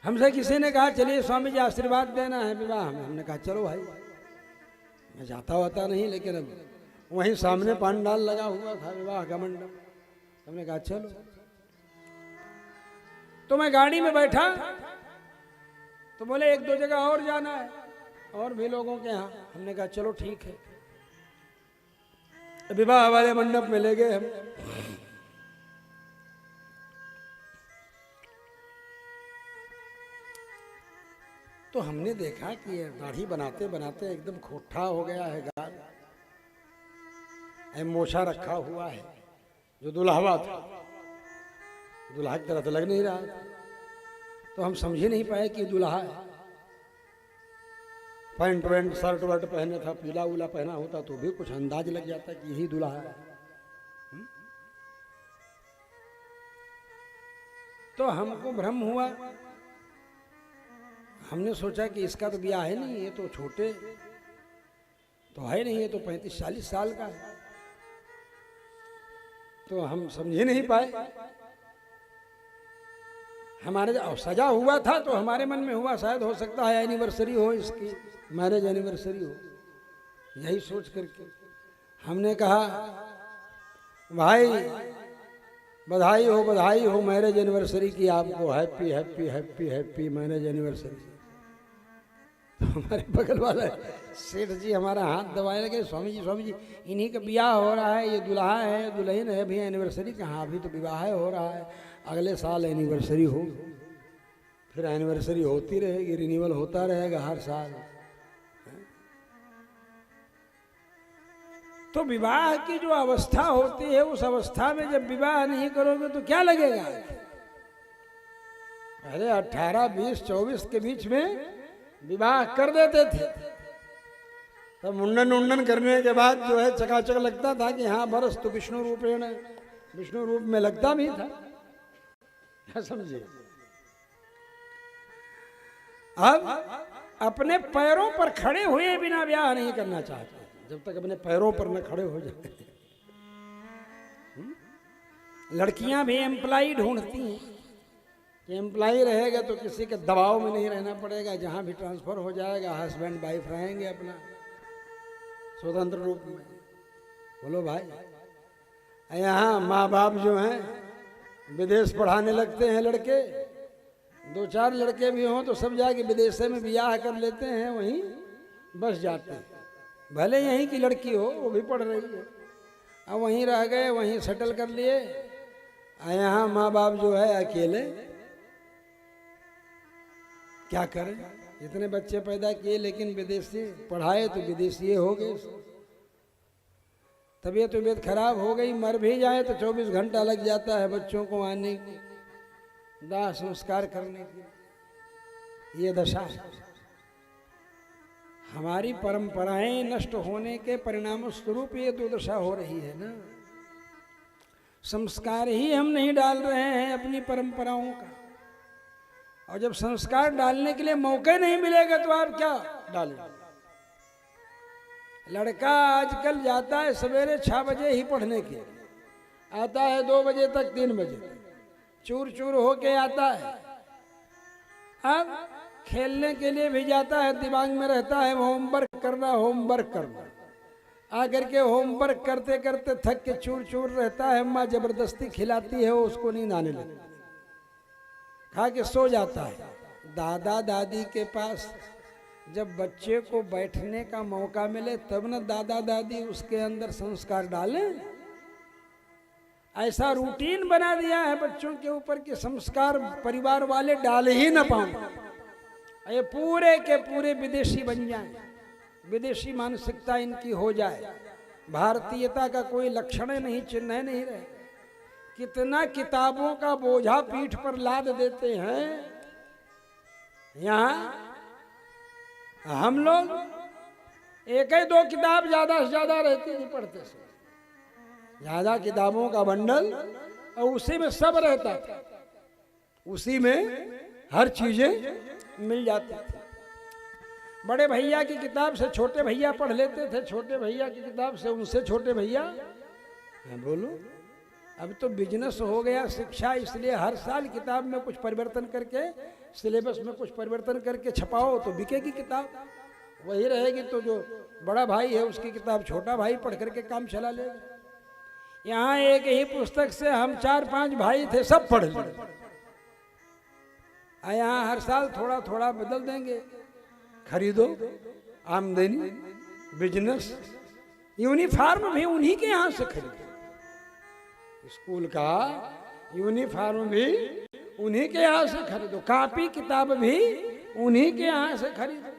हमसे किसी ने कहा चलिए स्वामी जी आशीर्वाद देना है विवाह में। हमने कहा चलो भाई, मैं जाता होता नहीं, लेकिन अब वहीं सामने पंडाल लगा हुआ था विवाह का मंडप। हमने कहा चलो। तो मैं गाड़ी में बैठा तो बोले एक दो जगह और जाना है और भी लोगों के यहाँ। हमने कहा चलो ठीक है। विवाह वाले मंडप में ले गए हम। तो हमने देखा कि ये दाढ़ी बनाते बनाते एकदम खोठा हो गया है गाल, मोछा रखा हुआ है। जो दुल्हवा था, दुल्हा की तरह तो लग नहीं रहा था। तो हम समझ ही नहीं पाए कि दुल्हा है। पैंट वैंट शर्ट वर्ट पहने था, पीला उला पहना होता तो भी कुछ अंदाज लग जाता कि यही दुल्हा है। तो हमको भ्रम हुआ। हमने सोचा कि इसका तो ब्याह है नहीं, ये तो छोटे तो है नहीं, ये तो 35-40 साल का है। तो हम समझ नहीं पाए। हमारे सजा हुआ था तो हमारे मन में हुआ शायद हो सकता है एनिवर्सरी हो, इसकी मैरिज एनिवर्सरी हो। यही सोच करके हमने कहा भाई बधाई हो मैरिज एनिवर्सरी की आपको, happy happy happy happy marriage anniversary. तो हमारे बगल वाला सेठ जी हमारा हाथ दबाए लगे, स्वामी जी इन्हीं का ब्याह हो रहा है, ये दुल्हा है दुल्हन है, अभी एनिवर्सरी कहाँ, अभी तो विवाह हो रहा है, अगले साल एनिवर्सरी हो, फिर एनिवर्सरी होती रहेगी, रिन्यूअल होता रहेगा हर साल। तो विवाह की जो अवस्था होती है, उस अवस्था में जब विवाह नहीं करोगे तो क्या लगेगा। पहले 18, 20, 24 के बीच में विवाह कर देते थे, तब मुंडन करने के बाद जो है चकाचक लगता था कि हाँ बरस तो विष्णु रूप में लगता भी था। क्या समझिए। अब अपने पैरों पर खड़े हुए बिना ब्याह नहीं करना चाहते, जब तक अपने पैरों पर न खड़े हो जाए। लड़कियां भी एम्प्लॉय ढूंढती हैं कि एम्प्लॉय रहेगा तो किसी के दबाव में नहीं रहना पड़ेगा, जहां भी ट्रांसफर हो जाएगा हस्बैंड वाइफ रहेंगे अपना स्वतंत्र रूप में। बोलो भाई, यहाँ माँ बाप जो हैं विदेश पढ़ाने लगते हैं लड़के, 2-4 लड़के भी हों तो सब जाके विदेश में ब्याह कर लेते हैं, वहीं बस जाते हैं। भले यहीं की लड़की हो, वो भी पढ़ रही है, अब वहीं रह गए, वहीं सेटल कर लिए। यहाँ माँ बाप जो है अकेले क्या करें। इतने बच्चे पैदा किए लेकिन विदेशी पढ़ाए तो विदेशी हो गए, तबीयत खराब हो गई, मर भी जाए तो 24 घंटा लग जाता है बच्चों को आने की, दाह संस्कार करने की। ये दशा हमारी परंपराएं नष्ट होने के परिणाम स्वरूप ये तो दशा हो रही है ना। संस्कार ही हम नहीं डाल रहे हैं अपनी परंपराओं का, और जब संस्कार डालने के लिए मौका नहीं मिलेगा तो आप क्या डालें। लड़का आजकल जाता है सवेरे 6 बजे ही पढ़ने के, आता है 2 बजे तक 3 बजे तक, चूर चूर होके आता है। अब खेलने के लिए भी जाता है, दिमाग में रहता है होमवर्क करना। आकर के होमवर्क करते करते थक के चूर चूर रहता है, माँ जबरदस्ती खिलाती है, उसको नींद आने लगती, खा के सो जाता है। दादा दादी के पास जब बच्चे को बैठने का मौका मिले तब न दादा दादी उसके अंदर संस्कार डालें। ऐसा रूटीन बना दिया है बच्चों के ऊपर कि संस्कार परिवार वाले डाल ही न पाए, ये पूरे के पूरे विदेशी बन जाए, विदेशी मानसिकता इनकी हो जाए, भारतीयता का कोई लक्षण नहीं, चिन्ह नहीं रहे। कितना किताबों का बोझा पीठ पर लाद देते हैं। यहाँ हम लोग 1-2 किताब ज्यादा से ज्यादा रहती थी पढ़ते से, ज्यादा किताबों का बंडल, और उसी में सब रहता था, उसी में हर चीजें मिल जाती थी। बड़े भैया की किताब से छोटे भैया पढ़ लेते थे, छोटे भैया की किताब से उनसे छोटे भैया। मैं बोलूं अब तो बिजनेस हो गया शिक्षा, इसलिए हर साल किताब में कुछ परिवर्तन करके सिलेबस में कुछ परिवर्तन करके छपाओ तो बिकेगी किताब, वही रहेगी तो जो बड़ा भाई है उसकी किताब छोटा भाई पढ़ करके काम चला लेगा। यहाँ एक ही पुस्तक से हम 4-5 भाई थे, सब पढ़ लिए। यहाँ हर साल थोड़ा थोड़ा बदल देंगे, खरीदो, आमदनी, बिजनेस, यूनिफॉर्म भी उन्हीं के यहाँ से खरीदो, स्कूल का यूनिफॉर्म भी उन्हीं के यहाँ से खरीदो, कॉपी किताब भी उन्हीं के यहाँ से खरीदो।